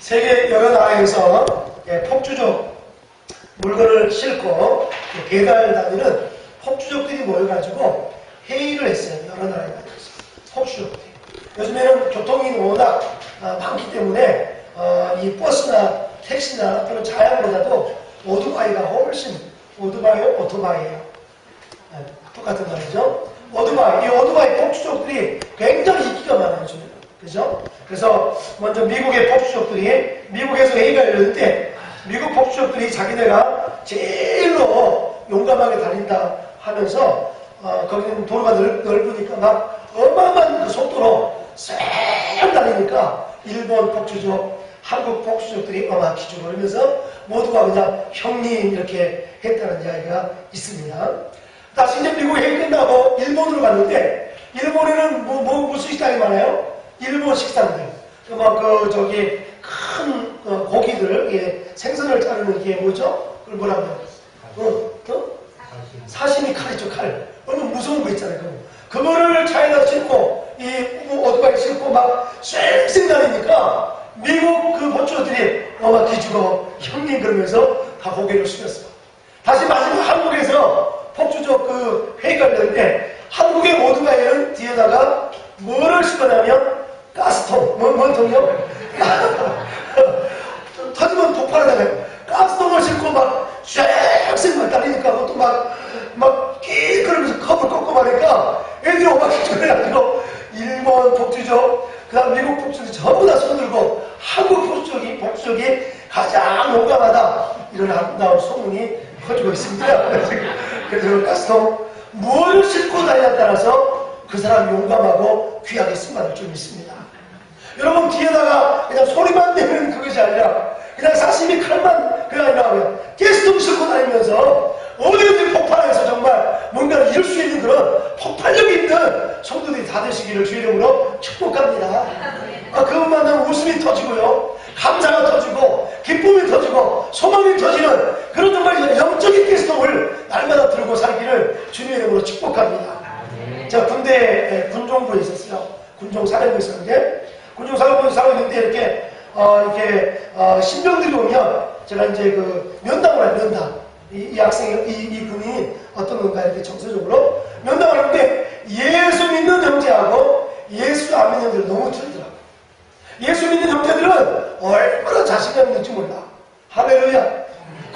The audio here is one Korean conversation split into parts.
세계 여러 나라에서 폭주족 물건을 싣고 배달 다니는 폭주족들이 모여가지고 회의를 했어요. 여러 나라에 가서 폭주족들이. 요즘에는 교통이 워낙 많기 때문에 이 버스나 택시나 그런 자양보다도 오토바이가 훨씬 오토바이예요. 똑같은 말이죠. 오토바이, 이 오토바이 폭주족들이 굉장히 인기가 많아요. 요즘에는. 그죠? 그래서 먼저 미국의 폭주족들이 미국에서 회의가 열렸는데 미국 폭주족들이 자기네가 제일로 용감하게 달린다 하면서 거기는 도로가 넓으니까 막 어마어마한 그 속도로 쌩 달리니까 일본 폭주족, 한국 폭주족들이 어마 기죽어 그러면서 모두가 그냥 형님 이렇게 했다는 이야기가 있습니다. 다시 이제 미국 회의 끝나고 일본으로 갔는데 일본에는 무슨 식당이 많아요? 일본 식당들. 저기 큰 고기들, 생선을 자르는 이게 뭐죠? 그걸 뭐라고 해요? 사시미 칼이죠, 칼. 너무 무서운 거 있잖아요. 그거를 차에다 싣고, 이 오토바이 싣고 막 쌩쌩 다니니까 미국 그 보초들이 막 기죽어 형님 그러면서 다 고개를 숙였어요. 다시 마지막 한국에서 폭주족 그 회의가 열렸는데 한국의 오토바이는 뒤에다가 뭐를 싣거냐면 가스통, 뭔 통이요? 터지면 폭발하잖아요. 가스통을 싣고 막 쌩쌩 달리니까 그것도 막 그러면서 컵을 꺾고 말니까 애들이 오막기죽을 해가지고 일본 폭주족, 그 다음 미국 폭주족이 전부 다 손들고 한국 폭주족이 가장 용감하다 이런 아름다운 소문이 퍼지고 있습니다. 그래서 가스통 무엇을 싣고 다니냐에 따라서 그 사람이 용감하고 귀하게 쓰임받을 줄 믿습니다. 여러분 뒤에다가 그냥 소리만 내면 그것이 아니라 그냥 사시미 칼만 그게 아니라 가스통 싣고 다니면서 어디든지 폭발해서 정말 뭔가를 이룰 수 있는 그런 폭발력이 있는 성도들이 다 되시기를 주의 이름으로 축복합니다. 그것만 하면 웃음이 터지고요, 감사가 터지고 기쁨이 터지고 소망이 터지는 그런 정말 영적인 가스통을 날마다 들고 살기를 주님의 이름으로 축복합니다. 제가 군대에 군종부에 있었어요. 군종 사령부에 있었는데 군종 사령부에 살고 있는데 이렇게 신병들이 오면 제가 이제 그 면담을 해요. 면담. 이 학생이 이 군인이 어떤 건가 이렇게 정서적으로 면담을 하는데 예수 믿는 형제하고 예수 안 믿는 형제는 너무 틀리더라고요. 예수 믿는 형제들은 얼마나 자신감 있는지 몰라. 할렐루야.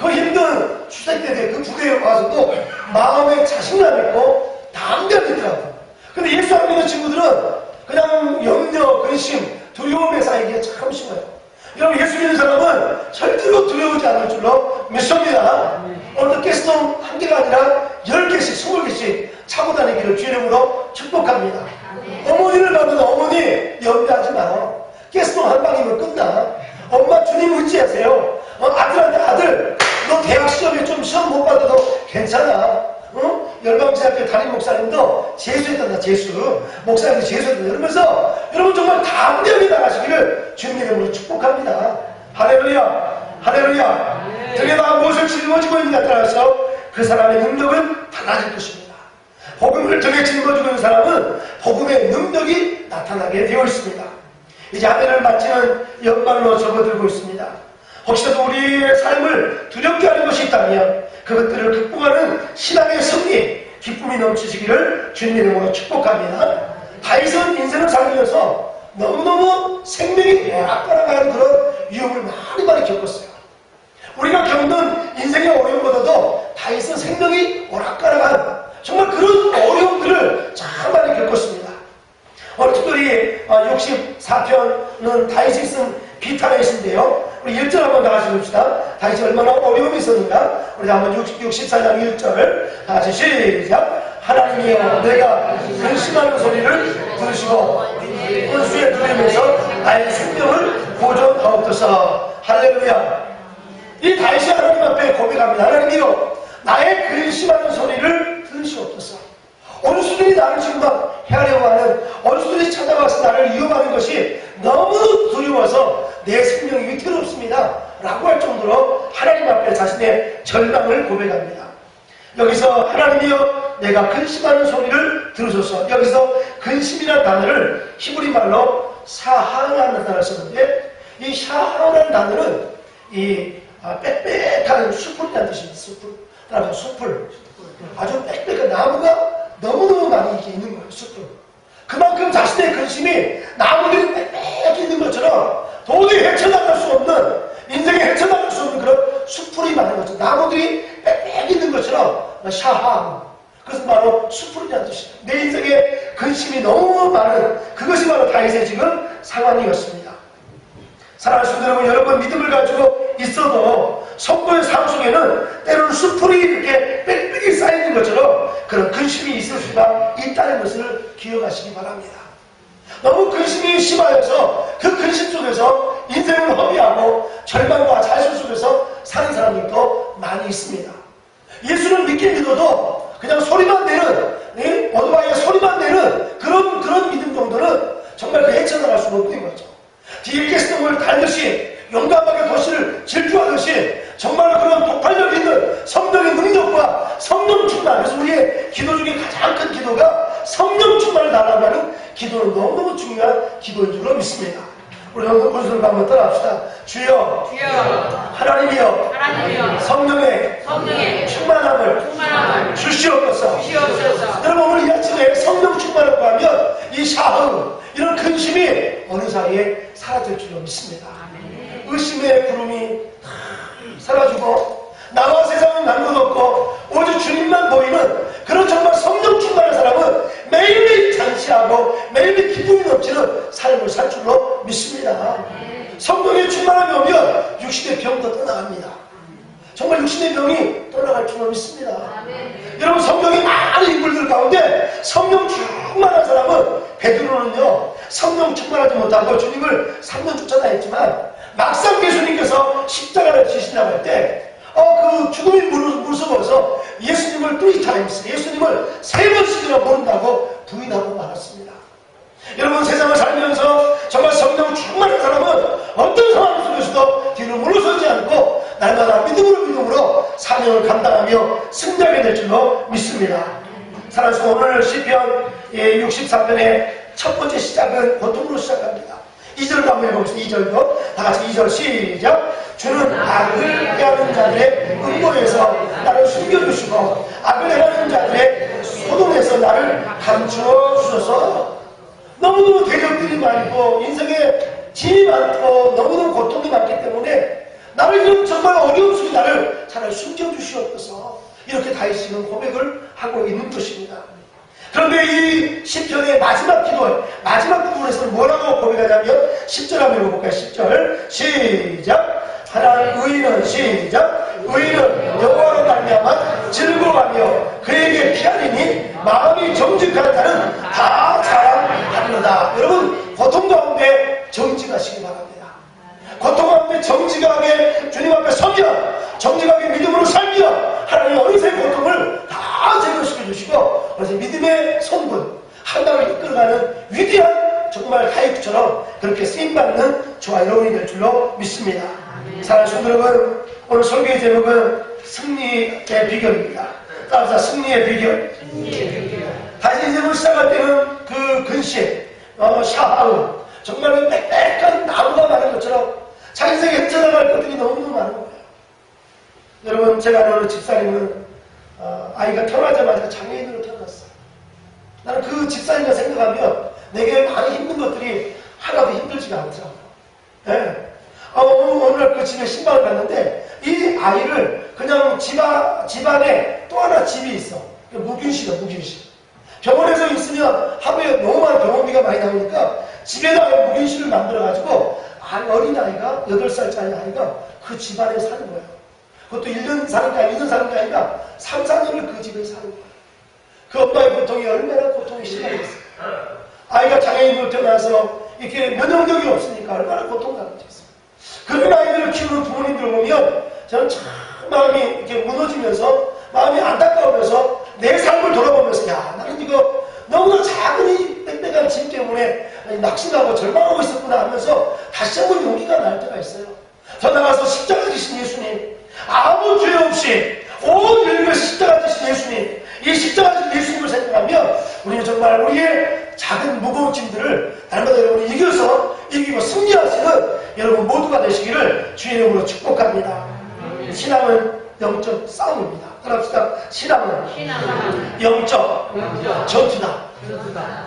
그 힘든 추석 때 그 부대에 와서도 마음에 자신감 있고 담대함이 있더라고요. 근데 예수 안 믿는 친구들은 그냥 염려, 근심, 두려움에 쌓이기에 참 심해요. 여러분 예수 믿는 사람은 절대로 두려우지 않을 줄로 믿습니다. 오늘 가스통 한 개가 아니라 10개씩, 20개씩 차고 다니기를 주의 이름으로 축복합니다. 어머니를 받는 어머니 염려하지 마요. 가스통 한 방이면 끝나. 엄마 주님 의지하세요. 아들한테 아들 너 대학 시험에 좀 시험 못 받아도 괜찮아. 열방대학교 담임 목사님도 재수했단다. 재수. 목사님도 재수했단다. 이러면서 여러분 정말 담대하게 나가시기를 주님 이름으로 축복합니다. 할렐루야. 할렐루야. 등에다가 무엇을 짊어지고 있느냐에 따라서 그 사람의 능력은 달라질 것입니다. 복음을 등에 짊어지고 있는 사람은 복음의 능력이 나타나게 되어 있습니다. 이제 아멘을 마치는 연말로 접어들고 있습니다. 혹시라도 우리의 삶을 두렵게 하는 것이 있다면 그것들을 극복하는 신앙의 승리, 기쁨이 넘치시기를 주님 이름으로 축복합니다. 다윗은 인생을 살면서 너무너무 생명이 오락가락하는 그런 위험을 많이 겪었어요. 우리가 겪는 인생의 어려움보다도 다윗은 생명이 오락가락한 정말 그런 어려움들을 참 많이 겪었습니다. 오늘 특별히 64편은 다윗이 쓴 비타레이스인데요. 우리 1절 한번 다 같이 봅시다. 다윗이 얼마나 어려움이 있었는가. 우리 한번 64장 1절 다 같이 시작. 하나님이여 내가 근심하는 소리를 들으시고 원수의 두려움에서 나의 생명을 보존하옵소서. 할렐루야. 이 다윗이 하나님 앞에 고백합니다. 하나님이여 나의 근심하는 소리를 들으시옵소서. 어느 수들이 나를 지금 막 헤아려고 하는 어느 수들이 찾아와서 나를 위협하는 것이 너무 두려워서 내 생명이 위태롭습니다 라고 할 정도로 하나님 앞에 자신의 절망을 고백합니다. 여기서 하나님이여 내가 근심하는 소리를 들으소서. 여기서 근심이라는 단어를 히브리 말로 사하라는 단어를 썼는데 이 샤하라는 단어는 빽빽한 수풀이라는 뜻입니다. 수풀. 따라서 수풀. 아주 빽빽한 나무가 너무너무 많이 이렇게 있는 거예요. 수풀. 그만큼 자신의 근심이 나무들이 빽빽히 있는 것처럼 도저히 헤쳐나갈 수 없는, 인생에 헤쳐나갈 수 없는 그런 수풀이 많은 거죠. 나무들이 빽빽히 있는 것처럼 샤하. 그것은 바로 수풀이라는 뜻입니다. 내 인생에 근심이 너무 많은, 그것이 바로 다윗의 지금 상황이었습니다. 사랑하는 성도 여러분, 여러분 믿음을 가지고 있어도 성도의 삶 속에는 때로는 수풀이 이렇게 빽빽히 쌓이는 것처럼 그런 근심이 있을 수가 있다는 것을 기억하시기 바랍니다. 너무 근심이 심하여서 그 근심 속에서 인생을 허비하고 절망과 자신 속에서 사는 사람들도 많이 있습니다. 예수를 믿긴 믿어도 그냥 소리만 내는, 오토바이의 소리만 내는 그런 믿음 정도는 정말 그 헤쳐나갈 수가 없는 거죠. 디에게스동을 달듯이 용감하게 도시를 질주하듯이 정말 그런 폭발력 있는 성령의 능력과 성령 충만, 그래서 우리의 기도 중에 가장 큰 기도가 성령 충만을 달라고 하는 기도는 너무너무 중요한 기도인 줄로 믿습니다. 우리 오늘 본수를 한번 따라합시다. 주여, 하나님이여, 성령의 충만함을 주시옵소서. 여러분 오늘 이 아침에 성령 충만을 구하면 이 샤흐, 이런 근심이 어느 사이에 사라질 줄로 믿습니다. 의심의 구름이 사라지고 나와 세상은 난 것 없고 오직 주님만 보이는 그런 정말 성령 충만한 사람은 매일매일 잔치하고 매일매일 기쁨이 넘치는 삶을 살 줄로 믿습니다. 성령의 충만함이 오면 육신의 병도 떠나갑니다. 정말 육신의 병이 떠나갈 줄로 믿습니다. 여러분 성령의 많은 인물들 가운데 성령 충만한 사람은 베드로는요 성령 충만하지 못하고 주님을 3년 쫓아다녔지만 막상 예수님께서 십자가를 지신다고 할 때 그 죽음이 무서워서 예수님을 3times, 예수님을 3번씩이나 모른다고 부인하고 말았습니다. 여러분 세상을 살면서 정말 성령 충만한 사람은 어떤 상황 속에서도 뒤로 물러서지 않고 날마다 믿음으로 사명을 감당하며 승리하게 될 줄로 믿습니다. 사랑해서 오늘 시편 63편의 첫 번째 시작은 고통으로 시작합니다. 2절을 한번 읽어보겠습니다. 2절도 다같이 2절 시작. 주는 악을 행하는 자들의 음모에서 나를 숨겨주시고 악을 행하는 자들의 소동에서 나를 감추어 주셔서. 너무너무 대적들이 많고 인생에 짐이 많고 너무너무 고통이 많기 때문에 나를 이런 정말 어려움 속에 나를 차라리 숨겨주시옵소서. 이렇게 다윗은 고백을 하고 있는 것입니다. 그런데 이 시편의 마지막 기도, 마지막 부분에서는 뭐라고 고백하냐면 10절 한번 읽어볼까요? 10절 시작. 하나님 의인은 시작. 의인은 여호와로 말미암아 즐거워하며 그에게 피하리니 마음이 정직한 자는 다 자랑하리로다. 여러분 고통 가운데 정직하시기 바랍니다. 고통 가운데 정직하게 주님 앞에 서며 정직하게 믿음으로 살며 하나님 어느새 고통을 다 제거시켜 주시고 그래서 믿음의 손분 한 방을 이끌어가는 위대한 정말 다윗처럼 그렇게 쓰임받는 저와 여러분이 될 줄로 믿습니다. 사랑하는 성도 여러분, 오늘 설교의 제목은 승리의 비결입니다. 따라서 승리의 비결. 다시 인생을 시작할 때는 그 근심, 샤하우, 정말 빽빽한 나무가 많은 것처럼 자기 인생에 헤쳐나갈 것들이 너무너무 많은 거예요. 여러분, 제가 아는 집사님은 아이가 태어나자마자 장애인으로 태어났어요. 나는 그 집사님을 생각하면 내게 많이 힘든 것들이 하나도 힘들지가 않더라고요. 네. 어느 날 그 집에 신방을 갔는데 이 아이를 그냥 집안에 또 하나 집이 있어. 무균실이야, 무균실. 병원에서 있으면 하루에 너무 많은 병원비가 많이 나오니까 집에다가 무균실을 만들어가지고 어린아이가 8살짜리 아이가 그 집안에 사는 거예요. 그것도 1년 사는 게 아니라 2년 사는 게 아니라 3, 4년을 그 집에 사는 거예요. 그 엄마의 고통이 얼마나 고통이 심하겠어요. 아이가 장애인으로 태어나서 이렇게 면역력이 없으니까 얼마나 고통받겠어요. 그런 아이들을 키우는 부모님들 보면 저는 참 마음이 이렇게 무너지면서 마음이 안타까우면서 내 삶을 돌아보면서 야 나는 이거 너무나 작은 이 빽빽한 짐 때문에 낙심하고 절망하고 있었구나 하면서 다시 한번 용기가 날 때가 있어요. 더 나가서 십자가 지신 예수님, 아무 죄 없이 온 열매에서 십자가 지신 예수님, 이 십자가 지신 예수님을 생각하면 우리는 정말 우리의 작은 무거운 짐들을 날마다 여러분이 이기고 승리하시는 여러분 모두가 되시기를 주의 이름으로 축복합니다. 신앙은 영적 싸움입니다. 따라합시다. 신앙은 영적 전투다.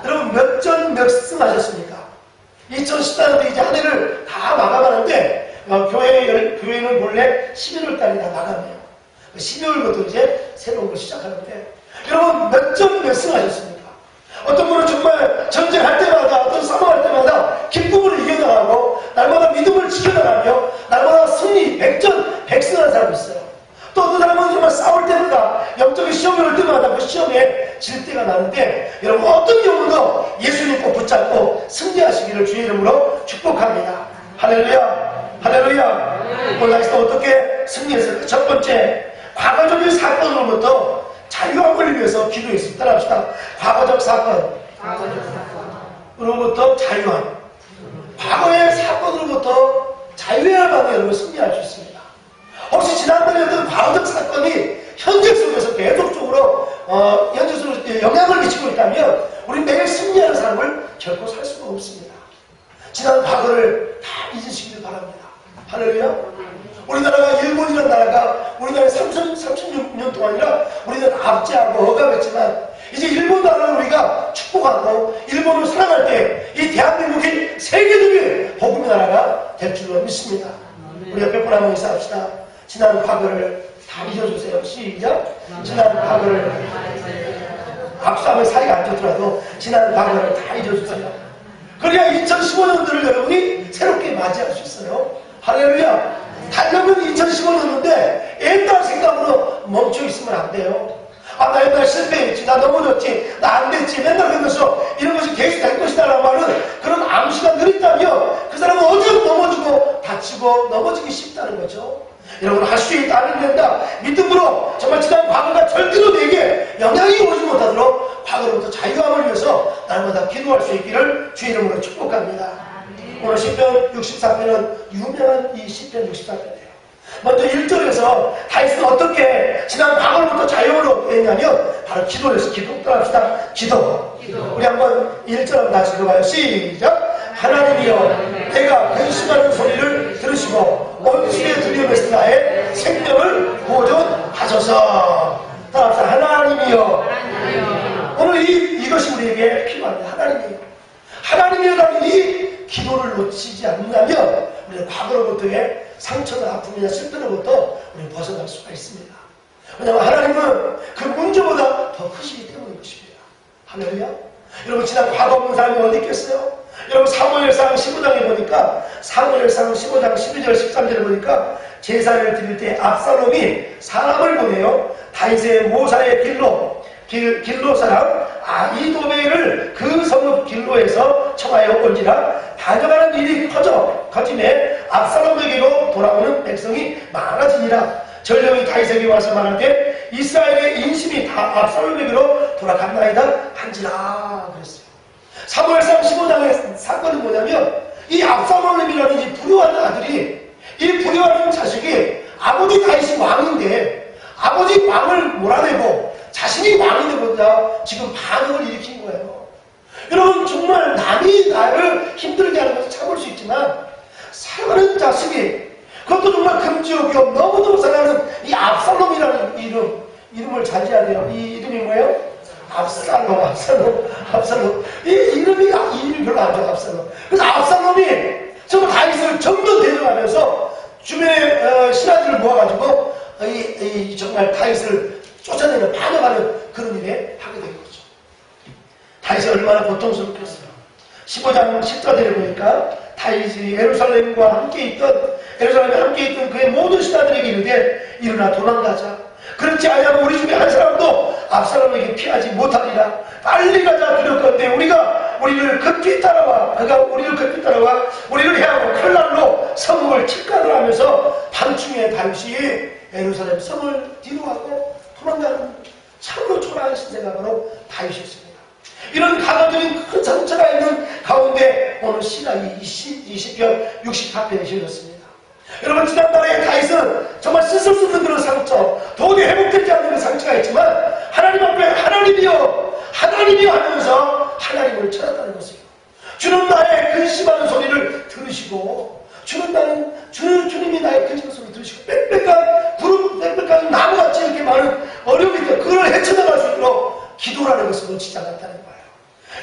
여러분 몇 전 몇 승 하셨습니까? 2014년도 이제 한 해를 다 마감하는데 교회는 원래 11월 달이 다 마감해요. 12월부터 이제 새로운 걸 시작하는데 여러분 몇 전 몇 승 하셨습니까? 어떤 분은 정말 전쟁할 때마다 어떤 싸움할 때마다 기쁨으로 이겨나가고 날마다 믿음을 지켜나가며 날마다 승리 100전 100승하는 사람이 있어요. 또 어떤 사람은 정말 싸울 때마다 영적인 시험이 올 때마다 그 시험에 질 때가 나는데 여러분 어떤 경우도 예수님 꼭 붙잡고 승리하시기를 주의 이름으로 축복합니다. 할렐루야 할렐루야. 오늘 날씨도 어떻게 승리했을까? 첫 번째 과거적인 사건으로부터 자유함을 위해서 기도했습니다. 따라합시다. 과거적 사건으로부터 자유함. 과거의 사건으로부터 자유해야 만에 여러분 승리할 수 있습니다. 혹시 지난번에 어떤 과거적 사건이 현재 속에서 계속적으로 현재 속에서 영향을 미치고 있다면 우리 매일 승리하는 삶을 결코 살 수가 없습니다. 지난 과거를 다 잊으시길 바랍니다. 할렐루야. 우리나라가 일본이라는 나라가 우리나라에 36년 동안이라 우리는 압제하고 억압했지만 이제 일본 나라를 우리가 축복하고 일본을 사랑할 때 이 대한민국이 세계적인 복음의 나라가 될 줄로 믿습니다. 우리 옆에 분 한번 인사합시다. 지난 과거를 다 잊어주세요. 시작. 지난 과거를 악수하면 사이가 안 좋더라도 지난 과거를 다 잊어주세요. 그래야 2015년도를 여러분이 새롭게 맞이할 수 있어요. 할렐루야. 달려면 2015년인데 옛날 생각으로 멈춰 있으면 안 돼요. 아, 나 옛날 실패했지, 나 넘어졌지, 나 안 됐지, 맨날 그러면서 이런 것이 계속 될 것이다 라는 말은 그런 암시가 늘있다면 그 사람은 어디서 넘어지고 다치고 넘어지기 쉽다는 거죠. 여러분 할 수 있다, 안 된다, 믿음으로 정말 지난 과거가 절대로 내게 영향이 오지 못하도록 과거로부터 자유함을 위해서 날마다 기도할 수 있기를 주의 이름으로 축복합니다. 오늘 시편 64편은 유명한 이 시편 64편이에요. 먼저 1절에서 다윗은 어떻게 지난 과거로부터 자유를 얻게 했냐면 바로 기도를 해서 기도. 따라합시다. 기도. 우리 한번 1절 다시 읽어봐요. 시작. 하나님이여 내가 근심하는 소리를 들으시고 온수에 들려매신 나의 생명을 보존하소서. 따라합시다. 하나님이여. 오늘 이것이 우리에게 필요합니다. 하나님이여. 하나님이라는 이 기도를 놓치지 않는다면 우리는 과거로부터의 상처나 아픔이나 실패로부터 우리는 벗어날 수가 있습니다. 왜냐하면 하나님은 그 문제보다 더 크시기 때문인 것입니다. 할렐루야. 여러분 지난 과거 없는 사람이 어디 있겠어요? 여러분 사무엘상 15장에 보니까 사무엘상 15장 12절 13절에 보니까 제사를 드릴 때 압살롬이 사람을 보내요. 다윗의 모사의 길로 사람 아히도벨을 그 성읍 길로에서 청하여 온지라 다녀가는 일이 커짐에 압살롬에게로 돌아오는 백성이 많아지니라. 전령이 다윗에게 와서 말하되 이스라엘의 인심이 다 압살롬에게로 돌아갔나이다 한지라 그랬어요. 사무엘상 15장의 사건은 뭐냐면 이 압살롬이라는 이 불효한 아들이 이 불효한 자식이 아버지 다윗이 왕인데 아버지 왕을 몰아내고 자신이 왕이 되고자 지금 반응을 일으킨 거예요. 여러분 정말 남이 나를 힘들게 하는 것을 참을 수 있지만 사랑하는 자식이 그것도 정말 금지옥이요 너무너무 사랑하는 이 압살롬이라는 이름을 잘 지어야 돼요. 이 이름이 뭐예요? 압살롬. 이 이름이 별로 안 좋아. 압살롬. 그래서 압살롬이 정말 다윗을 전면 대적하면서 주변의 신하들을 모아가지고 정말 다윗을 쫓아내는 반역하는 그런 일에 하게 된 거죠. 다윗이 얼마나 고통스럽겠어요. 15장 10절에 보니까 다윗이 예루살렘에 함께 있던 그의 모든 신하들에게 이르되 일어나 도망가자. 그렇지 않으면 우리 중에 한 사람도 압살롬에게 피하지 못하리라. 빨리 가자. 두렵건대 우리를 급히 따라와. 그가 우리를 급히 따라와 우리를 해하고 칼날로 성을 칠간을 하면서 밤중에 다윗이 예루살렘 성을 뒤로하고 도망가는 참으로 초라한 신세가 바로 다윗이었습니다. 이런 가정적인 큰 상처가 있는 가운데 오늘 시가 이 시편 64편에 실렸습니다. 여러분 지난달에 다윗은 정말 씻을 수 없는 그런 상처, 도저히 회복되지 않는 그 상처가 있지만 하나님 앞에 하나님이여 하면서 하나님을 찾았다는 것이에요. 주는 나의 근심하는 소리를 들으시고 주님이 나의 큰 소리 들으시고 빽빽한 나무같이 이렇게 많은 어려움이 있다. 그걸 헤쳐나갈 수 있도록 기도라는 것을 놓치지 않았다는 거예요.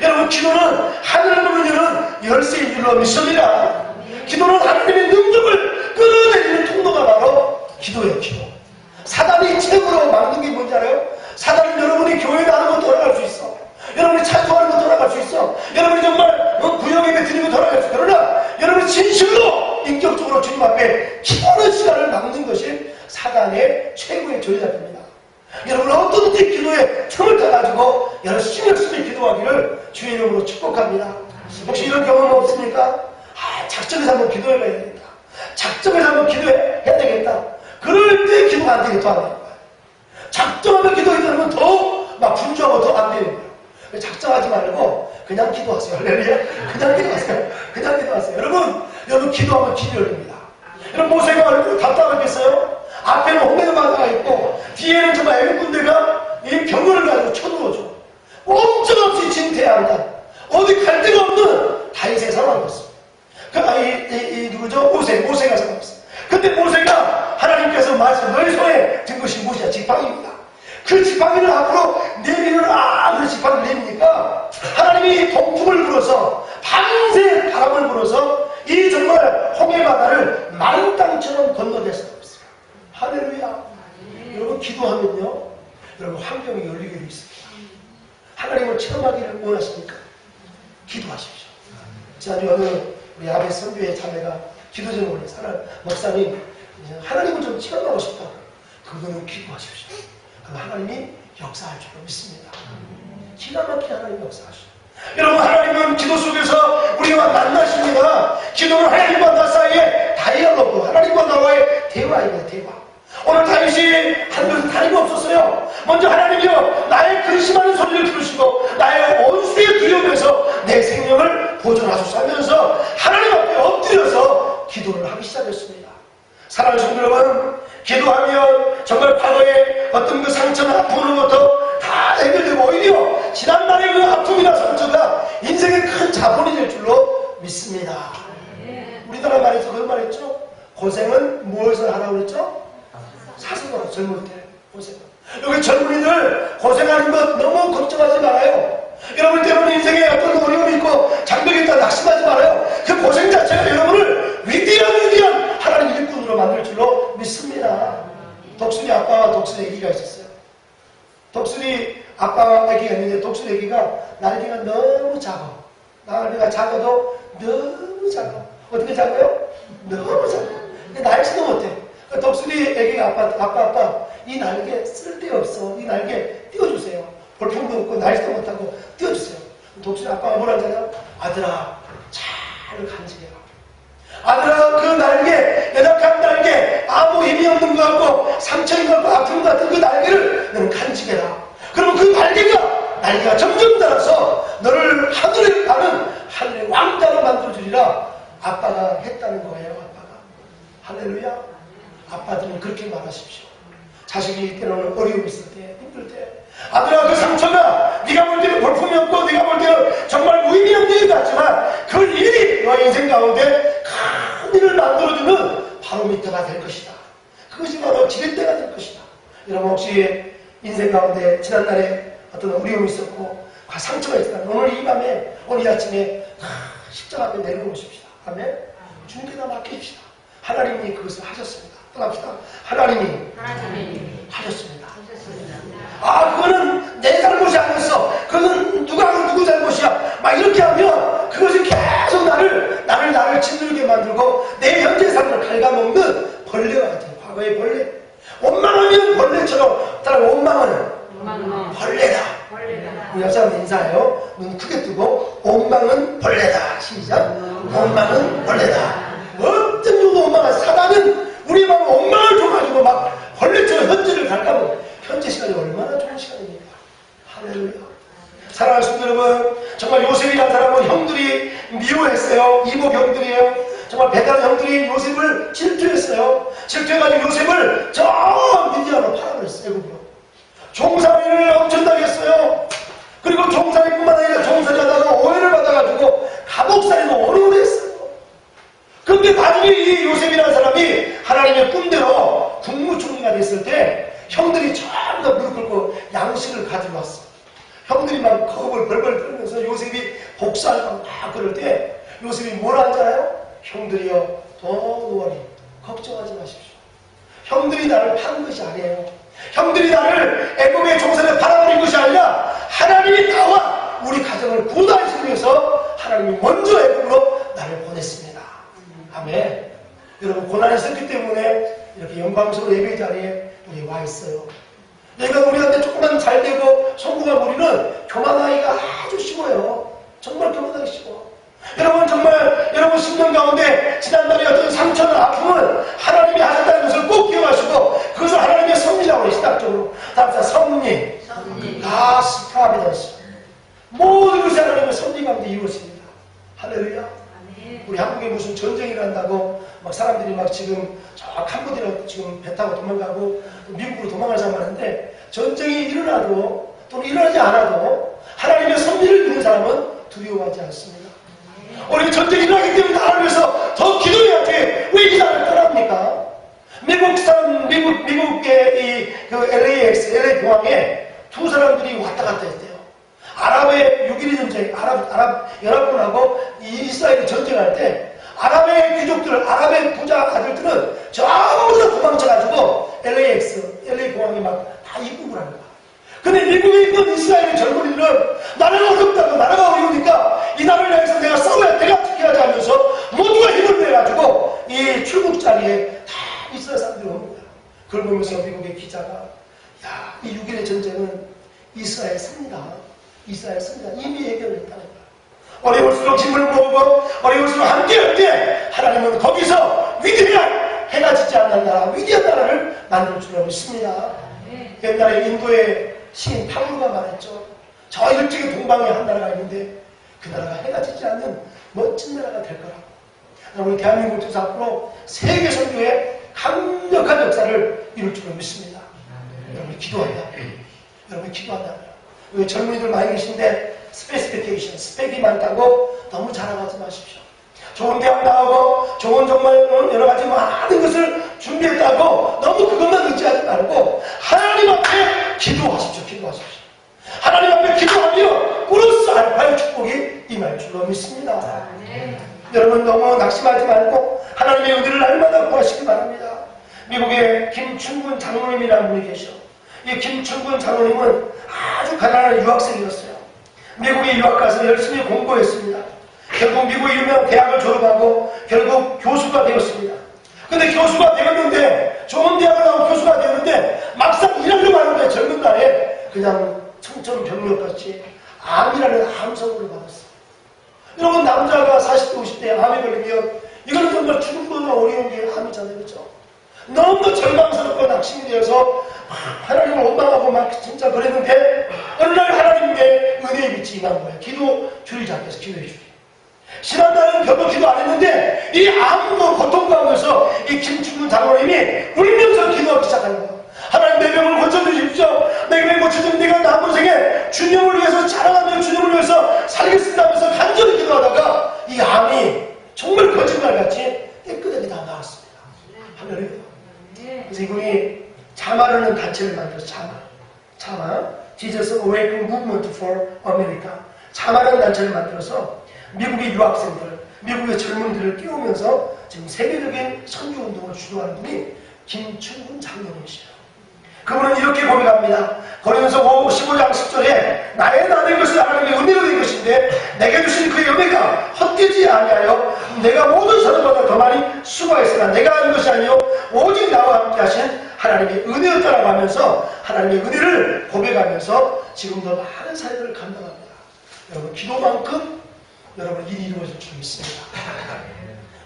여러분, 기도는 하늘을 문을 열쇠의 일로 믿습니다. 기도는 하나님의 능력을 끌어내리는 통로가 바로 기도예요. 기도. 사단이 최고로 막는 게 뭔지 알아요? 사단은 여러분이 교회 나가는 거 돌아갈 수 있어. 여러분이 찬송하는 거 돌아갈 수 있어. 여러분이 정말 구역예배 드리고 돌아갈 수 있어. 그러나 여러분이 진실로 인격적으로 주님 앞에 기도하는 시간을 막는 것이 사단의 최고의 전략입니다. 여러분은 어떻게 기도에 틈을 타가지고 열심히 기도하기를 주의 이름으로 축복합니다. 혹시 이런 경험 없습니까? 작정해서 한번 기도해봐야 되겠다. 작정해서 한번 기도해야 되겠다. 그럴 때 기도가 안 되게 더 안 되는 거야. 작정하면 기도하면 더 막 분주하고 더 안 되는 거예요. 작정하지 말고 그냥 기도하세요. 할렐루야. 그냥 기도하세요. 그냥 기도하세요. 여러분 기도하면 길이 열립니다. 여러분, 모세가 얼마나 답답하겠어요? 앞에는 홍해가 바다가 있고 뒤에는 정말 애국군대가 이 병거를 가지고 쳐들어오죠. 꼼짝없이 진퇴해야 한다. 어디 갈 데가 없는 다윗의 상황이었습니다. 누구죠? 모세가 상황이었어요. 근데 모세가 하나님께서 말씀, 너희 손에 든 것이 무엇이야? 지팡이입니다. 그 지팡이를 앞으로 내리는 그 지팡이를 내리니까 하나님이 동풍을 불어서 밤새 바람을 불어서 이 정말 홍해바다를 마른 땅처럼 건너겠어요. 할렐루야. 여러분, 기도하면요, 여러분 환경이 열리게 되어 있습니다. 하나님을 체험하기를 원하십니까? 기도하십시오. 지난주 우리 아베 선교의 자매가 기도 제목을 사는 목사님, 하나님을 좀 체험하고 싶다. 그거는 기도하십시오. 그럼 하나님이 역사할 줄로 믿습니다. 기가 막히게 하나님이 역사하시죠. 여러분, 하나님은 기도 속에서 우리와 만나십니다. 기도는 하나님과 나 사이에 다이얼로그, 하나님과 나와의 대화입니다. 대화. 오늘 다윗이 한 것은 다리가 없었어요. 먼저 하나님이여, 나의 근심하는 소리를 들으시고 나의 원수의 두려움에서 내 생명을 보존하소서 하면서 하나님 앞에 엎드려서 기도를 하기 시작했습니다. 사랑하는 성도 여러분, 기도하면 정말 과거의 어떤 그 상처나 아픔으로부터 다 해결되고 오히려 지난날의 그 아픔이나 상처가 인생의 큰 자본이 될 줄로 믿습니다. 우리나라 말에서 그런 말 했죠? 고생은 무엇을 하라고 그랬죠? 사슴으로, 젊을 때 고생. 여기 젊은이들 고생하는 것 너무 걱정하지 말아요. 여러분 때문에 인생에 어떤 어려움이 있고 장벽이 있다 낙심하지 말아요. 그 고생 자체가 여러분을 위대한 하나님 일꾼으로 만들 줄로 믿습니다. 독수리 아빠와 독수리 애기가 있었어요. 독수리 아빠 애기가 있는데 독수리 애기가 날개가 너무 작아. 날개가 작아도 너무 작아. 어떻게 작아요? 너무 작아. 근데 날지도 못해. 독수리 애기가 아빠 이 날개 쓸데없어. 이 날개 띄워주세요. 볼품도 없고 날지도 못하고 띄워주세요. 독수리 아빠가 뭐라 하잖아요? 아들아, 잘 간직해라. 아들아, 그 날개, 연약한 날개, 아무 힘이 없는 것 같고 상처인 것 같고 아픈 것 같은 그 날개를 너는 간직해라. 그러면 그 날개가 점점 자라서 너를 하늘에 가는 하늘의 왕자로 만들어주리라. 아빠가 했다는 거예요. 아빠가. 할렐루야. 아빠들은 그렇게 말하십시오. 자식이 때로는 어려움이 있을 때, 힘들 때, 아들아, 그 상처가 네가 볼 때는 볼품이 없고 네가 볼 때는 정말 무의미 없는 일 같지만 그 일이 너의 인생 가운데 큰 일을 만들어주는 바로 밑에가 될 것이다. 그것이 바로 지렛대가 될 것이다. 여러분, 혹시 인생 가운데 지난날에 어떤 어려움이 있었고 상처가 있었다. 오늘 이 밤에, 오늘 이 아침에 십자가 앞에 내려놓으십시다. 아멘. 주님께다 맡기십시다. 하나님이 그것을 하셨습니다. 떠납시다. 하나님이 하셨습니다. 그거는 내 잘못이 아니었어. 그건 누구 잘못이야. 막 이렇게 하면 그것이 계속 나를 짓누르게 만들고 내 현재 삶을 갉아먹는 벌레와 같아요. 과거의 벌레. 원망하면 벌레처럼, 따라 원망은 벌레다. 우리 여자분 인사해요. 눈 크게 뜨고 원망은 벌레다. 시작. 원망은 벌레다. 어떤 정도 원망한 사단은 우리 마음 원망을 줘가지고 막 벌레처럼 현재를 갉아먹는, 현재 시간이 얼마나 좋은 시간입니까? 할렐루야. 사랑하는 성도 여러분, 정말 요셉이라는 사람은 형들이 미워했어요. 이복 형들이에요. 정말 배다른 형들이 요셉을 질투했어요. 질투해가지고 요셉을 저 미디안으로 팔아버렸어요. 애국으로. 종살이를 엄청나게 했어요. 그리고 종살이뿐만 아니라 종살이하다가 오해를 받아가지고 감옥살이도 오래 했어요. 그런데 나중에 양식을 가지고 왔어. 형들이 막 겁을 벌벌 떨면서 요셉이 복수하고 막 그럴 때 요셉이 뭐라 하잖아요? 형들이여 도노리 걱정하지 마십시오. 형들이 나를 파는 것이 아니에요. 형들이 나를 애국의 종선에 팔아버린 것이 아니라 하나님이 나와 우리 가정을 구원하시기 위해서 하나님이 먼저 애국으로 나를 보냈습니다. 아멘. 여러분 고난이 있었기 때문에 이렇게 영광스러운 예배 자리에 우리 와 있어요. 내가 우리한테 조금만 잘 되고 성공한 우리는 교만하기가 아주 쉬워요. 정말 교만하기 쉬워. 여러분 정말 여러분 10년 가운데 지난달에 어떤 상처나 아픔은 하나님이 하셨다는 것을 꼭 기억하시고 그것을 하나님의 섭리라고 해요. 시각적으로 다음사 섭리 God's providence 모든 것이 하나님의 섭리 가운데 이루어집니다. 할렐루야. 우리 한국에 무슨 전쟁이 일어난다고 막 사람들이 막 지금 저 캄보디아로 지금 배 타고 도망가고 미국으로 도망갈 사람 많은데 전쟁이 일어나도 또는 일어나지 않아도 하나님의 섭리를 믿는 사람은 두려워하지 않습니다. 우리 전쟁이 일어나기 때문에 나라를 위해서 더 기도해야 돼. 왜 이 나라를 떠납니까? 미국의 그 LA 공항에 두 사람들이 왔다 갔다 했대요. 아랍의 6.12 전쟁, 아랍 연합군하고 이스라엘이 전쟁할 때 아랍의 귀족들, 아랍의 부자 아들들은 전부 다 도망쳐가지고 LA 공항에 막 다 입국을 합니다. 근데 미국에 있는 이스라엘의 젊은이들은 나라가 어렵다고 나라가 어려우니까 이 나라를 향해서 내가 싸워야 내가 지켜야지 하면서 모두가 힘을 내가지고 이 출국 자리에 다 이스라엘 사람들이 오는 거야. 그걸 보면서 미국의 기자가 야, 이 6.12 전쟁은 이스라엘 승리다. 이스라엘 승리다. 이미 예견을 했다는 거야. 어려울수록 힘을 모으고 어려울수록 함께할 때 하나님은 거기서 위대한 해가 지지 않는 나라, 위대한 나라를 만들 줄 믿습니다. 옛날에 인도의 시인 탕루가 말했죠. 저 일찍이 동방에 한 나라가 있는데 그 나라가 해가 지지 않는 멋진 나라가 될 거라고. 우리 대한민국 통해서 앞으로 세계 선교의 강력한 역사를 이룰 줄 믿습니다. 여러분 기도한다. 여러분 기도한다. 여기 젊은이들 많이 계신데 스페시피케이션, 스펙이 많다고 너무 자랑하지 마십시오. 좋은 대학 나오고 좋은 정말 여러 가지 많은 것을 준비했다고 너무 그것만 의지하지 말고 하나님 앞에 기도하십시오. 기도하십시오. 하나님 앞에 기도하며 플러스 알파의 축복이 임할 줄로 믿습니다. 여러분 너무 낙심하지 말고 하나님의 은혜를 날마다 구하시기 바랍니다. 미국의 김춘군 장로님이라는 분이 계셔. 이 김춘군 장로님은 아주 가난한 유학생이었어요. 미국에 유학 가서 열심히 공부했습니다. 결국 미국의 유명 대학을 졸업하고 결국 교수가 되었습니다. 근데 교수가 되었는데 좋은 대학을 나오고 교수가 되었는데 막상 일하려고 하는데 젊은 날에 그냥 청천벽력같이 암이라는 암성으로 받았어요. 여러분 남자가 40대 50대에 암에 걸리면 이건 정말 죽음보다 어려운 게 암이잖아요. 그렇죠? 너무 절망스럽고 낙심이 되어서 하나님을 원망하고 막 진짜 그랬는데 어느 날 하나님의 은혜의 빛이 임한 거예요. 기도 주의지 않겠어. 기도해 주세요. 지난달은 별로 기도 안 했는데 이 암도 고통 가운데서 이 김춘근 장로님이 울면서 기도하기 시작한 거예요. 하나님 내 병을 고쳐주십시오. 내 병을 고쳐주면 내가 남은 생에 주님을 위해서 자랑하며 주님을 위해서 살겠습니다면서 간절히 기도하다가 이 암이 정말 거짓말같이 깨끗하게 다 나왔습니다. 할렐루야. 그래서 이분이 자마라는 단체를 만들어서 자마 Jesus Awakening Movement for America 자마라는 단체를 만들어서 미국의 유학생들, 미국의 젊은이들을 끼우면서 지금 세계적인 선교운동을 주도하는 분이 김춘근 장로님이시죠. 그분은 이렇게 고백합니다. 고린도서 15장 10절에 나의 나된 것은 하나님의 은혜로 된 것인데 내게 주신 그 은혜가 헛되지 아니하여 내가 모든 사람보다 더 많이 수고했으나 내가 하는 것이 아니요 오직 나와 함께 하신 하나님의 은혜였다라고 하면서 하나님의 은혜를 고백하면서 지금도 많은 사역을 감당합니다. 여러분 기도만큼 여러분 일이 이루어질 줄 믿습니다.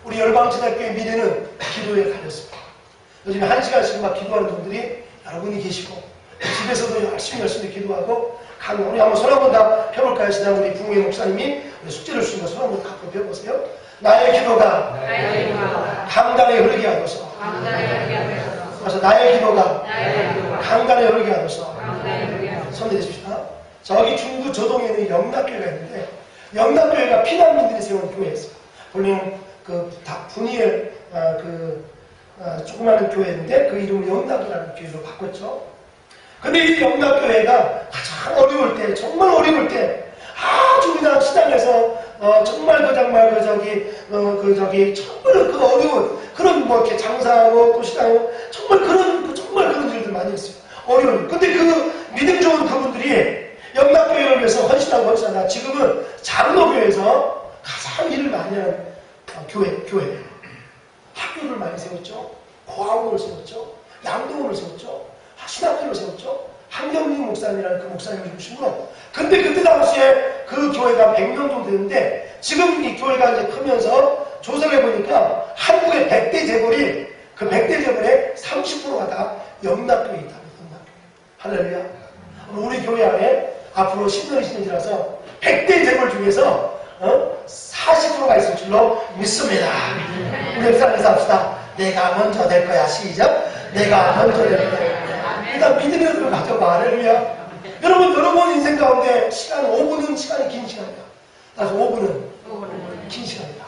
우리 열방신학교의 미래는 기도에 달렸습니다. 요즘에 1시간씩 막 기도하는 분들이 여러분이 계시고 집에서도 열심히 기도하고 우리 한번 손 한번 다 펴볼까요? 지난 우리 부흥의 목사님이 숙제를 주신 거 손 한번 다 펴보세요. 나의 기도가 강단에 흐르게 하소서. 그래서 나의 기도가 강단에 흐르게 하소서. 손 내주십시오. 저기 중구 조동에는 영락교회가 있는데 영락교회가 피난민들이 세운 교회였어요. 본래는 분이엘 조그마한 교회인데 그 이름을 영락이라는 교회로 바꿨죠. 근데 이 영락교회가 가장 어려울 때, 정말 어려울 때, 아주 그냥 시장에서 정말 정말 정말 그 어려운 그런 뭐 이렇게 장사하고 또 시장하고 정말 그런 일들 많이 했어요. 어려운. 근데 그 믿음 좋은 그분들이 영락교회를 위해서 헌신하다 지금은 장로교회에서 가장 일을 많이 하는 교회. 학교를 많이 세웠죠. 고아원을 세웠죠. 양동원을 세웠죠. 신학교를 세웠죠. 한경민 목사님이라는 그 목사님을 중심으로. 근데 그때 당시에 그 교회가 100명 정도 되는데 지금 이 교회가 이제 크면서 조사를 해보니까 한국의 100대 재벌이 그 100대 재벌의 30%가 다 영락교회에 있답니다. 할렐루야. 우리 교회 안에 앞으로 10년이 지나서 100대 재벌 중에서 40%가 있을 줄로 믿습니다. 우리 역사에서 합시다. 내가 먼저 될 거야. 시작. 내가 먼저 될 거야. 일단 믿음의 눈을 가져봐. 할렐루야. 여러분 인생 가운데 시간 5분은 시간이 긴 시간이다. 따라서 5분은 긴 시간이다.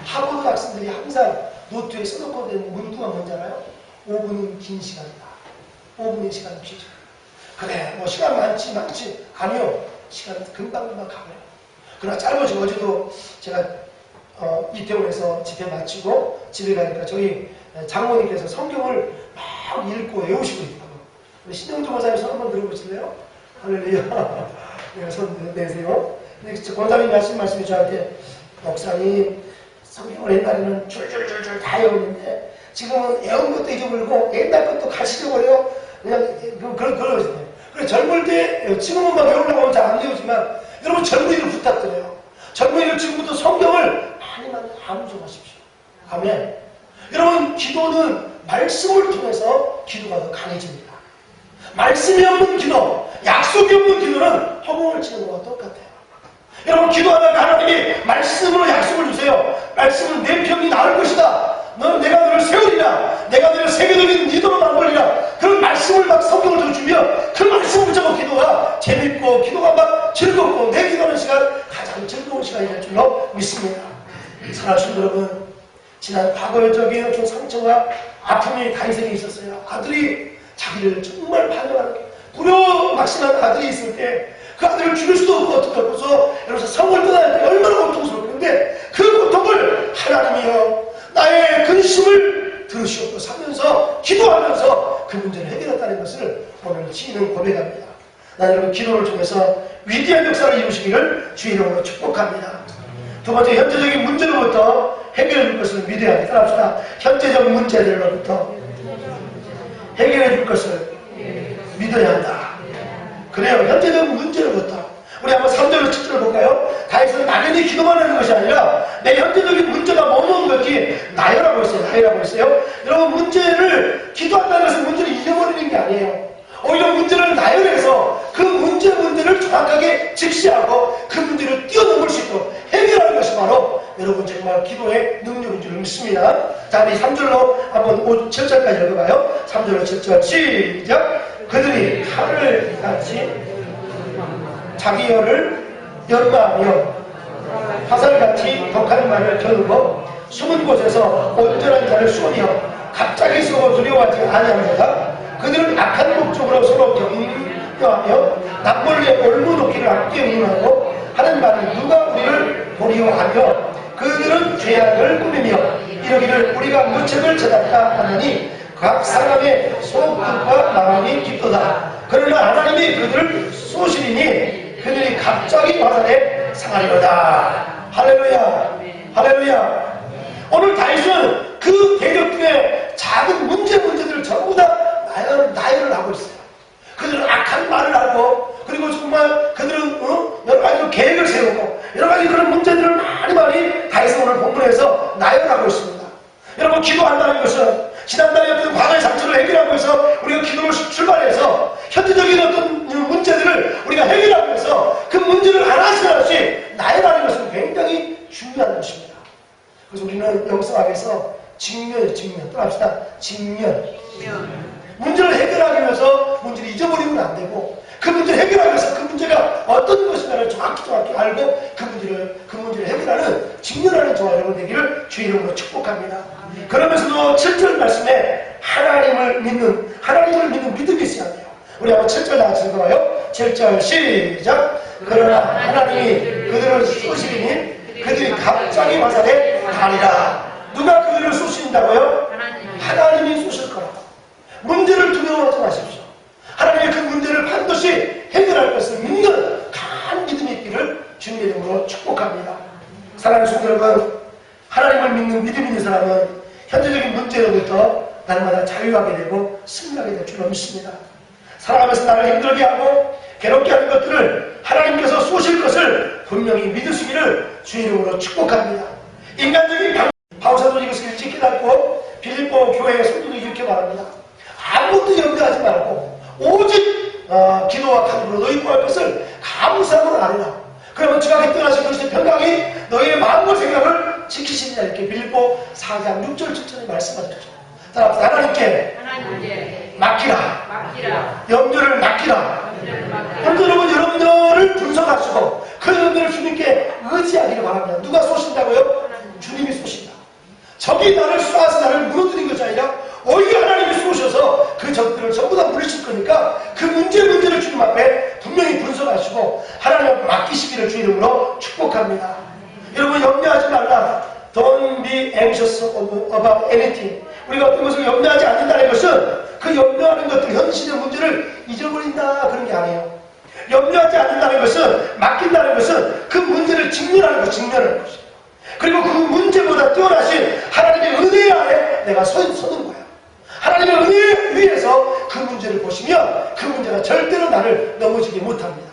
학원 학생들이 항상 노트에 써놓고 된 문구가 뭔지 알아요? 5분은 긴 시간이다. 5분의 시간은 긴 시간. 그래 뭐 시간 많지 아니요. 시간은 금방 가버려요. 그러나 짧아지고 어제도 제가 이태원에서 집회 마치고 집에 가니까 저희 장모님께서 성경을 막 읽고 외우시고 있다고. 우리 신영주 권사님 손 한번 들어보실래요? 할렐루야. 네, 손 내세요. 근데 권사님이 하신 말씀이 저한테 목사님 성경을 옛날에는 줄줄줄줄 다 외웠는데 지금은 외운 것도 잊어버리고 옛날 것도 같이 잊어버려요. 그냥 그러거든요. 그래 젊을 때 지금은 막 외우려고 하면 잘 안 외우지만 여러분 젊은이들 부탁드려요. 젊은이들 지금부터 성경을 많이 암송하십시오. 아멘. 여러분 기도는 말씀을 통해서 기도가 더 강해집니다. 말씀이 없는 기도, 약속이 없는 기도는 허공을 치는 것과 똑같아요. 여러분 기도하다가 하나님이 말씀으로 약속을 주세요. 말씀은 내 편이 나을 것이다. 너는 내가 너를 세우리라. 내가 너를 세계적인 리더로 만들리라. 그런 말씀을 막 성경을 주면 그 말씀을 붙잡고 기도가 재밌고 기도가 막 즐겁고 내 기도하는 시간 가장 즐거운 시간이 될 줄로 믿습니다. 사랑하시는 여러분, 지난 과거에 저기에 좀 상처와 아픔이 다인생에 있었어요. 아들이 자기를 정말 반영하는 불효막심한 아들이 있을 때 그 아들을 죽일 수도 없고 어떻게 없어서 여러분 성을 떠날 때 얼마나 고통스럽는데 그 고통을 하나님이여 나의 근심을 들으시옵소서 하면서 기도하면서 그 문제를 해결했다는 것을 오늘 지인은 고백합니다. 나는 여러분 기도를 통해서 위대한 역사를 이루시기를 주의 이름으로 축복합니다. 두 번째 현재적인 문제로부터 해결해 줄 것을 믿어야 합니다. 따라합시다. 현재적 문제들로부터 해결해 줄 것을 믿어야 한다. 그래요. 현재적 문제로부터. 우리 한번 3절로 7절을 볼까요? 다윗은 막연히 기도만 하는 것이 아니라 내 현재적인 문제가 뭐는 것이 나열하고 있어요. 여러분 문제를 기도한다는 것은 문제를 잊어버리는 게 아니에요. 오히려 문제를 나열해서 그 문제를 정확하게 직시하고 그 문제를 뛰어넘을 수 있도록 해결하는 것이 바로 여러분 정말 기도의 능력인 줄 믿습니다. 자, 우리 3절로 한번 7절까지 읽어봐요. 3절로 7절 시작. 그들이 칼을 같이 자기 혀를 연마하며 화살같이 독한 말을 겨누고 숨은 곳에서 온전한 자를 쏘며 갑자기 쏘고 두려워하지 아니하는가. 그들은 악한 목적으로 서로 격려하며 남몰래 올무놓기를 앞뒤에 운운하고 하는 말은 누가 우리를 도리어하며 그들은 죄악을 꾸미며 이러기를 우리가 무책을 찾았다 하느니 각 사람의 속뜻과 마음이 깊도다. 그러나 하나님이 그들을 쏘시리니 그들이 갑자기 화살에 상하리로다. 할렐루야. 할렐루야. 오늘 다윗은 그 대적들의 작은 문제들을 전부 다 나열을 하고 있어요. 그들은 악한 말을 하고 그리고 정말 그들은 여러 가지 계획을 세우고 여러 가지 그런 문제들을 많이 다윗은 오늘 본문에서 나열하고 있습니다. 여러분 기도한다는 것은 지난달에 어떤 과거의 상처를 해결하고 해서 우리가 기도를 출발해서 현재적인 어떤 문제들을 우리가 해결하기 위해서 그 문제를 하나씩 나열하는 것은 굉장히 중요한 것입니다. 그래서 우리는 영성학에서 직면 또 합시다. 직면. 문제를 해결하기 위해서 문제를 잊어버리면 안 되고 그 문제를 해결하기 위해서 그 문제가 어떤 것인가를 정확히 알고 그 문제를 해결하는 직면하는 저와 여러분 되기를 주의 이름으로 축복합니다. 그러면서도 7절 말씀에 하나님을 믿는 믿음이 있어야 돼요. 우리 한번 7절 나같이 읽어봐요. 7절 시작. 그러나 하나님이 그들을 쏘시리니 그들이 갑자기 화살에 가리라. 누가 그들을 쏘신다고요? 하나님이 쏘실 거라. 문제를 두려워하지 마십시오. 하나님의 그 문제를 반드시 해결할 것을 믿는 강한 믿음이 있기를 주님의 이름으로 축복합니다. 사랑하는 성도 여러분, 하나님을 믿는 믿음 있는 사람은 현재적인 문제로부터 날마다 자유하게 되고 승리하게 될 줄로 믿습니다. 살아가면서 나를 힘들게 하고 괴롭게 하는 것들을 하나님께서 쏘실 것을 분명히 믿으시기를 주의 이름으로 축복합니다. 인간적인 바울사도 이것을 일찍 깨닫고 빌립보 교회의 성도들이 이렇게 말합니다. 아무것도 염려하지 말고 오직 기도와 간구로 너희 구할 것을 감사함으로 아뢰라. 그러면 지각에 떠나신 그리스도의 평강이 너희의 마음과 생각을 지키시리라. 이렇게 빌립보 4장 6절 7절에 말씀하셨죠. 따라서 하나님께 맡기라. 염려를 맡기라. 여러분, 여러분들을 분석하시고 그 염려를 주님께 의지하기를 바랍니다. 누가 쏘신다고요? 주님이 쏘신다. 적이 나를 쏴서 나를 무너뜨린 것이 아니라 오히려 하나님이 쏘셔서 그 적들을 전부 다 물리칠 거니까 그 문제를 주님 앞에 분명히 분석하시고 하나님 맡기시기를 주 이름으로 축복합니다. 여러분, 염려하지 말라. Don't be anxious about anything. 우리가 어떤 것을 염려하지 않는다는 것은 그 염려하는 것들, 현실의 문제를 잊어버린다 그런 게 아니에요. 염려하지 않는다는 것은, 맡긴다는 것은 그 문제를 직면하는 것이에요. 그리고 그 문제보다 뛰어나신 하나님의 은혜 아래 내가 서는 거예요. 하나님의 은혜 위에서 그 문제를 보시면 그 문제가 절대로 나를 넘어지게 못합니다.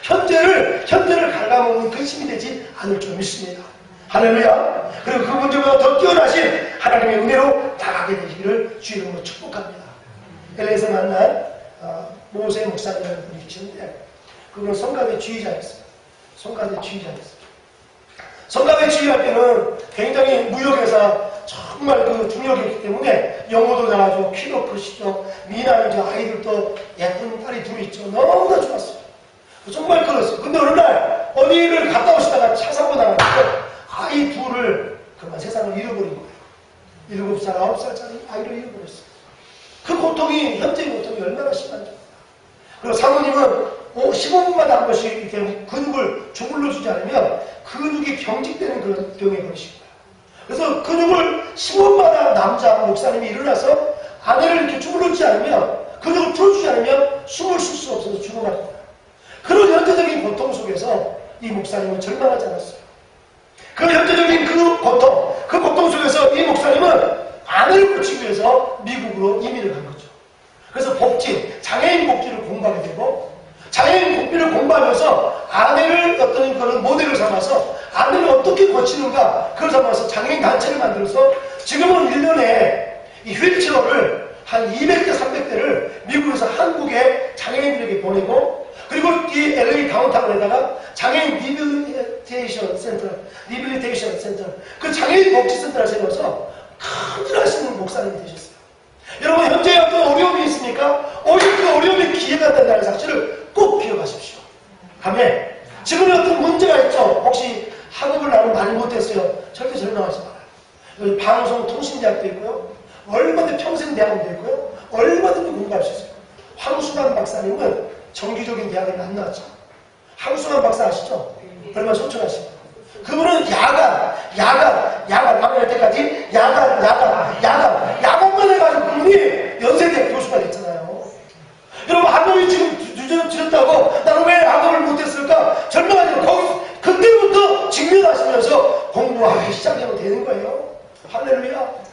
현재를 갉아먹는 근심이 되지 않을 줄 믿습니다. 할렐루야. 그리고 그 문제보다 더 뛰어나신 하나님의 은혜로 나가게 되시기를 주 이름으로 축복합니다. LA에서 만난 모세 목사님이라는 분이 계시는데 그분은 성가대 지휘자였어요. 성가대 지휘할 때는 굉장히 무역회사 정말 그 중역이었기 때문에 영어도 잘하죠. 키도 크시죠. 미남이죠. 아이들도 예쁜 딸이 둘이 있죠. 너무나 좋았어요. 정말 그랬어요. 근데 어느 날 어디를 갔다 오시다가 차 사고 나가지고 아이 둘을 그만 세상을 잃어버린 거예요. 7살, 9살짜리 아이를 잃어버렸어요. 그 고통이, 현재의 고통이 얼마나 심한지. 그리고 사모님은 15분마다 한 번씩 이렇게 근육을 주물러 주지 않으면 근육이 경직되는 그런 병에 걸리신 거예요. 그래서 근육을 15분마다 남자 목사님이 일어나서 아내를 이렇게 주물러 주지 않으면, 근육을 풀어주지 않으면 숨을 쉴 수 없어서 죽어가는 거예요. 그런 현재적인 고통 속에서 이 목사님은 절망하지 않았어요. 그 현재적인 그 고통 속에서 이 목사님은 아내를 고치기 위해서 미국으로 이민을 간 거죠. 그래서 장애인 복지를 공부하게 되고, 장애인 복지를 공부하면서 아내를 어떤 그런 모델을 삼아서 아내를 어떻게 고치는가, 그걸 삼아서 장애인 단체를 만들어서 지금은 1년에 이 휠체어를 한 200대, 300대를 미국에서 한국에 장애인들에게 보내고, 그리고 이 LA 다운타운에다가 장애인 리빌리테이션 센터, 그 장애인 복지센터를 세워서 큰일 하시는 목사님이 되셨어요. 여러분, 현재 어떤 어려움이 있습니까? 오히려 그 어려움이 기회가 된다는 사실을 꼭 기억하십시오. 아멘. 지금 어떤 문제가 있죠? 혹시 학업을 나는 많이 못했어요. 절대 절망하지 말아요. 방송통신대학도 있고요. 얼마든지 평생대학원도 있고요. 얼마든지 공부할 수 있어요. 황수만 박사님은 정규적인 대학에 안 나왔죠. 황수만 박사 아시죠? 얼마나 소천하시고. 그분은 야간 방해할 때까지 야간만 해가지고 그분이 연세대 교수가 됐잖아요. 여러분, 학업이 지금 늦었다고 나는 왜 학업을 못했을까? 절망하지 마고 그때부터 직면하시면서 공부하기 시작하면 되는 거예요. 할렐루야.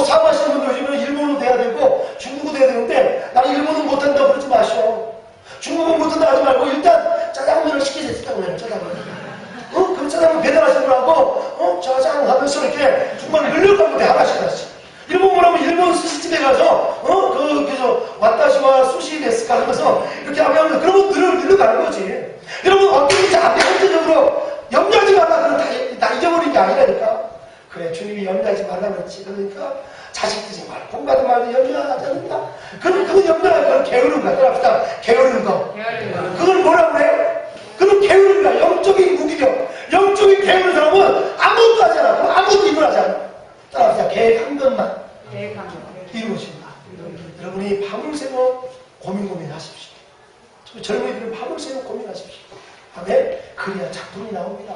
사업하시는 분들 요즘은 일본어 돼야 되고 중국어 돼야 되는데 나는 일본어 못한다고 그러지 마시오. 중국어 못한다고 하지 말고 일단 짜장면을 시키세요. 짜장면. 그럼 짜장면 배달하시는 분하고 짜장 하면서 이렇게 정말 늘려가면 돼. 하나씩. 일본어로 하면 일본 스시집에 가서 그래서 와타시와 수시 데스까 하면서 이렇게 하면 그러면 늘려가는 거지. 여러분, 어떻게 안 돼? 현재적으로 염려하지 말라. 그건 다 잊어버린 게 아니라니까. 그래, 주님이 염려하지 말라고 그랬지. 그러니까 자식들이 말 공부하지 말고 염려하지 않는다. 그건 염려야. 그건 게으른 거야. 그럽시다. 게으른 거. 그걸 뭐라고 그래요? 그건 게으른 거야. 영적인 무기력. 영적인 게으른 사람은 아무것도 하지 않아. 그럼 아무것도 일어나지 않아. 따라합시다. 계획 한 것만 이루어진다. 여러분이 밤을 새고 고민하십시오. 젊은이들은 밤을 새고 고민하십시오. 아멘. 그래야 작품이 나옵니다.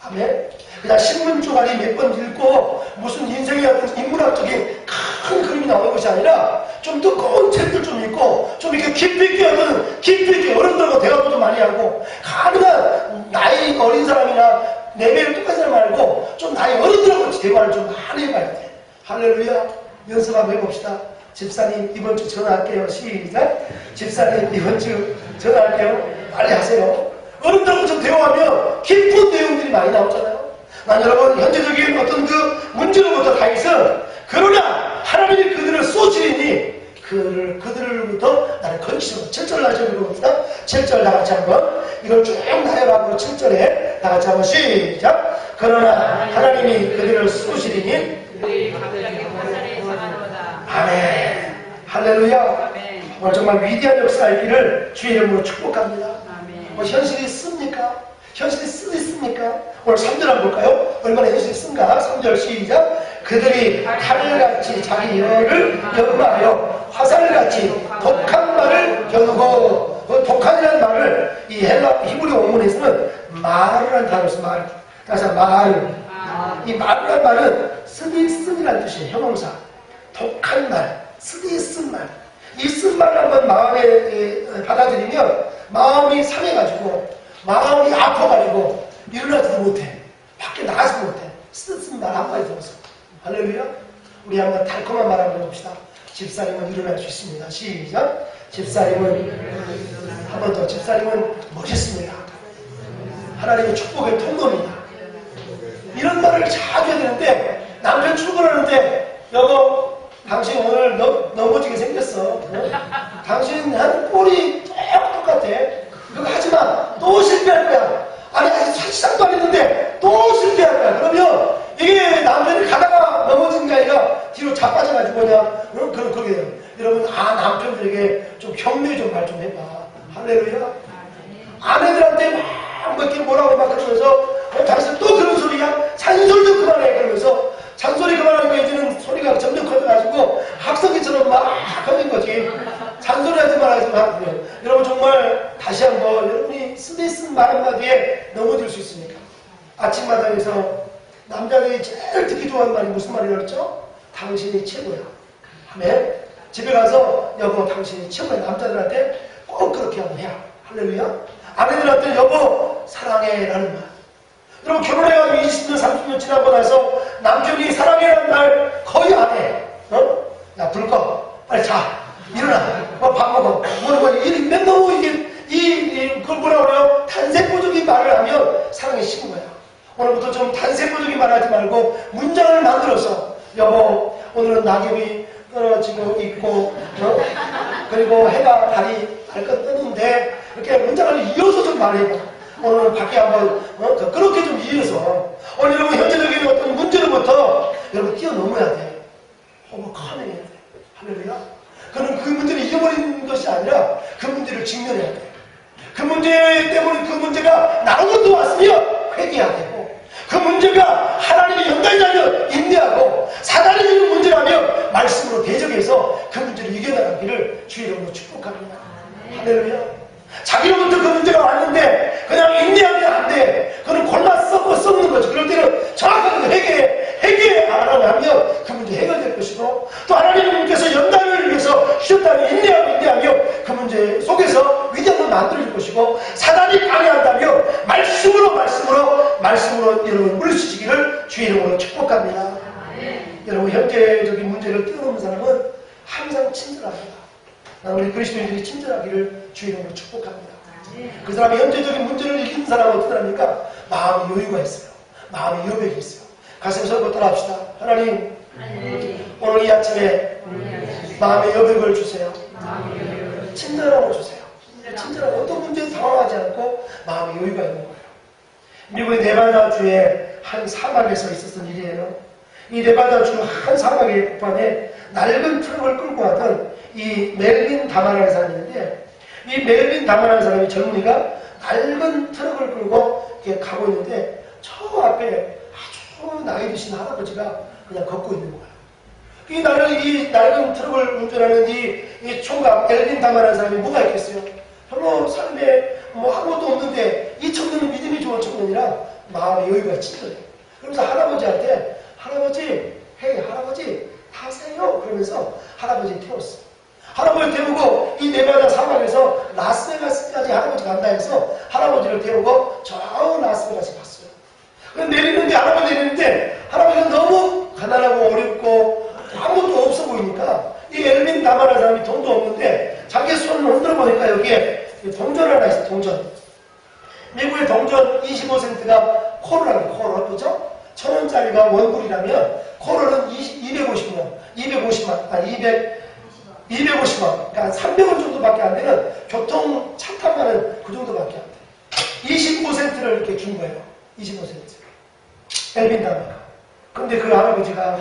아멘. 그냥 신문 조각이 몇 번 읽고 무슨 인생의 어떤 인문학적인 큰 그림이 나오는 것이 아니라 좀 두꺼운 책들 좀 읽고 좀 이렇게 깊이 있게 어른들과 대화도 좀 많이 하고, 가능한 나이 어린 사람이나 레벨이 똑같은 사람 말고 좀 나이 어른들하고 대화를 좀 많이 해봐야 돼. 할렐루야. 연습 한번 해봅시다. 집사님 이번 주 전화할게요. 시작. 집사님 이번 주 전화할게요. 빨리 하세요. 어른들하고 좀 대화하면 깊은 내용들이 많이 나오잖아요. 난 여러분 현재적인 어떤 그 문제로부터 가 있어. 그러나 하나님이 그들을 쏘시리니 그들로부터 나를 건지시고. 7절 나중에 읽어봅시다. 7절 다같이 한번 이걸 쭉 나열하고 7절에 다같이 한번 시작. 그러나 하나님이 그들을 쏘시리니 아멘. 할렐루야. 아멘. 오늘 정말 위대한 역사이기를 주의 이름으로 축복합니다. 아멘. 현실이 있습니까? 현실이 있습니까? 오늘 3절 한번 볼까요? 얼마나 현실이 있습니까? 3절 시작. 그들이 칼같이 자기 열을 연마하여 화살같이 독한 말을 겨누고, 그 독한이라는 말을 이 히브리 원문에서는 말이라는 단어로 써. 말. 다시 한번 말. 이 말이라는 말은 쓰디쓴이라는 뜻이에요. 형용사. 독한 말, 쓰디쓴 말. 이 쓴 말을 한번 마음에 받아들이면 마음이 상해가지고, 마음이 아파가지고 일어나지도 못해. 밖에 나가지도 못해. 쓰디쓴 말 한마디 들어서. 할렐루야. 우리 한번 달콤한 말 한번 해봅시다. 집사님은 일어날 수 있습니다. 시작. 집사님은 한 번 더. 집사님은 멋있습니다. 하나님의 축복의 통로입니다. 이런 말을 자주 해야 되는데, 남편 출근하는데 여보 당신 오늘 넘어지게 생겼어. 당신 한 꼴이 똑같아. 그거 하지마. 또 실패할 거야. 아니 아직 시작도 안 했는데 또 실패할 거야. 그러면 이게 남편이 가다가 넘어진 게 아니라 뒤로 자빠져가지고 그냥 그러게 돼요. 여러분 남편들에게 좀 격려 좀 말 좀 해봐. 할렐루야. 아내들한테 막 이렇게 뭐라고 막 그러면서 당신 또 그런 소리야? 잔소리 좀 그만해. 그러면서 잔소리 그만하니까 이제는 소리가 점점 커져가지고 학성기처럼 막 하는 거지. 잔소리 하지 말아야지 마. 여러분 정말 다시 한번 여러분이 쓰디쓴 말 한마디에 넘어질 수 있습니까? 아침마당에서 남자들이 제일 듣기 좋아하는 말이 무슨 말이라고 그랬죠? 당신이 최고야. 아멘. 집에 가서 여보 당신이 최고야. 남자들한테 꼭 그렇게 한번 해야. 할렐루야. 아내들한테 여보 사랑해 라는 말. 여러분 결혼해가지고 20년 30년 지나고 나서 남편이 사랑해라는 말 거의 안 해. 야 불 꺼. 빨리 자. 일어나. 밥 먹어. 맨날 그걸 뭐라 그래요? 단세포적인 말을 하면 사랑이 식은 거야. 오늘부터 좀 단세포적인 말 하지 말고 문장을 만들어서 여보 오늘은 낙엽이 떨어지고 있고 그리고 해가 달이 발끝 뜨는데 이렇게 문장을 이어서 좀 말해봐. 오늘 밖에 한번 그렇게 좀 이어서 오늘 여러분 현재적인 어떤 문제로부터 여러분 뛰어넘어야 돼. 호흡하내야 돼. 할렐루야. 그는 그 문제를 잊어버리는 것이 아니라 그 문제를 직면해야 돼. 그 문제 때문에 그 문제가 나로부터 왔으면 회개해야 되고, 그 문제가 하나님의 연단이라면 인내하고, 사단이 주는 문제라면 말씀으로 대적해서 그 문제를 이겨나가기를 주의 이름으로 축복합니다. 할렐루야. 자기로부터 그 문제가 왔는데 그냥 인내하면 안 돼. 그는 골라 썩는 거죠. 그럴 때는 정확하게 회개 안 하면 그 문제 해결될 것이고, 또 하나님께서 연단을 위해서 주셨다면 인내하며 그 문제 속에서 위대한 걸 만들어줄 것이고, 사단이 강요한다면 말씀으로 여러분 물리치기를 주의 이름으로 축복합니다. 여러분 현재적인 문제를 뛰어넘는 사람은 항상 친절합니다. 우리 그리스도인들이 친절하기를 주의 이름으로 축복합니다. 그 사람이 현재적인 문제를 이기는 사람은 어떤 사람입니까? 마음이 여유가 있어요. 마음이 여백이 있어요. 가슴 설고 따라합시다. 하나님 오늘 이 아침에 마음의 여백을 주세요. 친절함을 주세요. 친절함. 어떤 문제에 당황하지 않고 마음의 여유가 있는 거예요. 미국의 네바다주의 한 사막에서 있었던 일이에요. 이 네바다주 한 사막의 북반에 낡은 트럭을 끌고 가던 이 멜빈 다마라는 사람이 있는데, 이 멜빈 다마라는 사람이 젊은이가 낡은 트럭을 끌고 이렇게 가고 있는데 저 앞에 아주 나이 드신 할아버지가 그냥 걷고 있는 거예요. 이 나는 이 낡은 트럭을 운전하는 이 총각 엘빈 다마라는 사람이 뭐가 있겠어요? 별로 삶에 뭐 아무것도 없는데 이 청년은 믿음이 좋은 청년이라 마음의 여유가 친절해. 그러면서 할아버지한테 할아버지, 헤이 할아버지 타세요. 그러면서 할아버지 태웠어. 할아버지 태우고 이 네바다 사막에서 라스베가스까지 할아버지 간다 해서 할아버지를 태우고 저 라스베가스 갔어요. 내리는데 할아버지 내리는데 할아버지가 너무 가난하고 어렵고 아무것도 없어 보이니까 이 엘빈 다마라는 사람이 돈도 없는데 자기 손을 흔들어 보니까 여기에 동전 하나 있어. 동전. 미국의 동전 25센트가 코로라는 코로 그죠? 1,000원짜리가 원불이라면 코로는 250원, 250원, 그러니까 300원 정도밖에 안 되는 교통 차 타면은 그 정도밖에 안 돼. 25센트를 이렇게 준 거예요. 25센트. 엘빈 다마가. 근데 그 할아버지가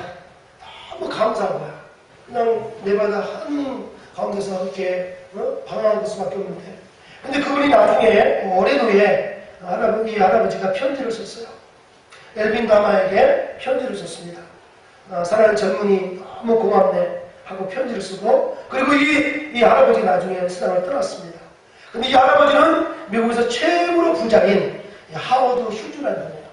너무 감사한 거야. 그냥 네바다 한 가운데서 이렇게 방황할 수밖에 없는데. 근데 그분이 나중에 오랜 후에 이 할아버지가 편지를 썼어요. 엘빈 다마에게 편지를 썼습니다. 사랑하는 젊은이 너무 고맙네 하고 편지를 쓰고 그리고 이 할아버지 나중에 세상을 떠났습니다. 근데 이 할아버지는 미국에서 최고로 부자인 하워드 휴즈라는 분이에요.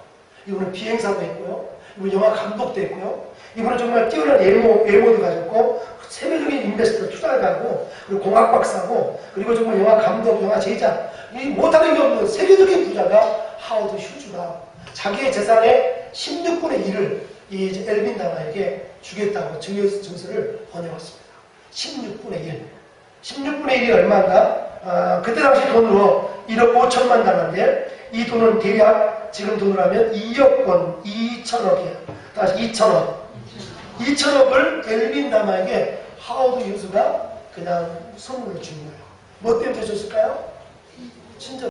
이분은 비행사도 했고요. 이분은 영화 감독도 했고요. 이분은 정말 뛰어난 외모도 가졌고 세계적인 인베스터 투자를 가고 그리고 공학 박사고 그리고 정말 영화 감독, 영화 제작 이 못하는 게 없는 세계적인 부자가 하워드 휴즈가 자기의 재산의 16분의 1을 이 엘빈 다마에게 주겠다고 증서를 보내왔습니다. 16분의 1. 16분의 1이 얼마인가? 그때 당시 돈으로 1억 5천만 달러인데 이 돈은 대략 지금 돈으로 하면 2억 원, 2천억이에요. 다시 2천억. 2천억을 엘빈 다마에게 하워드 휴즈가 그냥 선물로 준 거예요. 뭐 때문에 줬을까요? 친절.